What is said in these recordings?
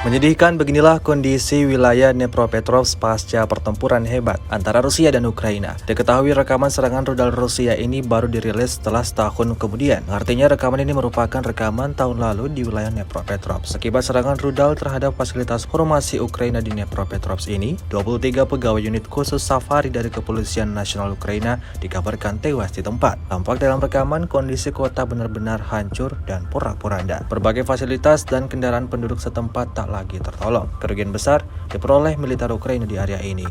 Menyedihkan, beginilah kondisi wilayah Dnepropetrovsk pasca pertempuran hebat antara Rusia dan Ukraina. Diketahui rekaman serangan rudal Rusia ini baru dirilis setelah setahun kemudian. Artinya rekaman ini merupakan rekaman tahun lalu di wilayah Dnepropetrovsk. Akibat serangan rudal terhadap fasilitas formasi Ukraina di Dnepropetrovsk ini, 23 pegawai unit khusus safari dari Kepolisian Nasional Ukraina dikabarkan tewas di tempat. Tampak dalam rekaman kondisi kota benar-benar hancur dan porak-poranda. Berbagai fasilitas dan kendaraan penduduk setempat tak lagi tertolong. Kerugian besar diperoleh militer Ukraina di area ini.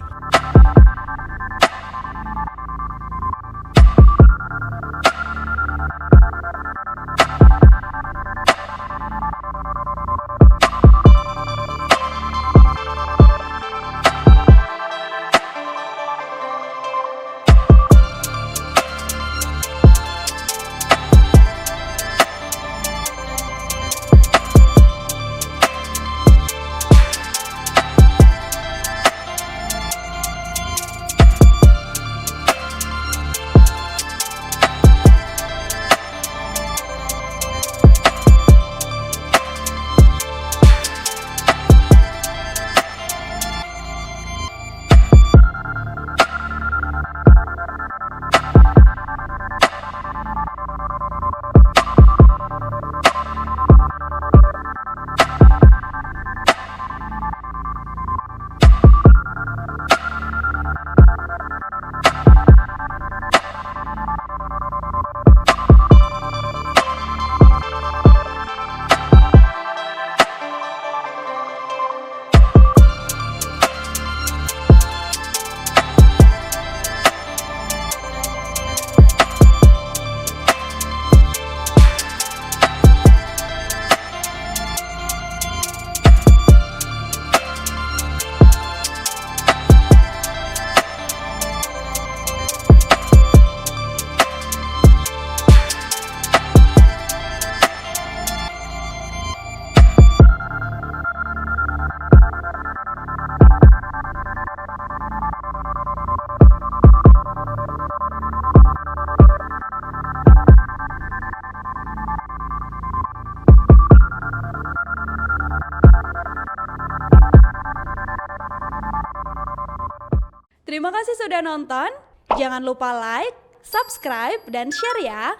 Terima kasih sudah nonton. Jangan lupa like, subscribe, dan share ya.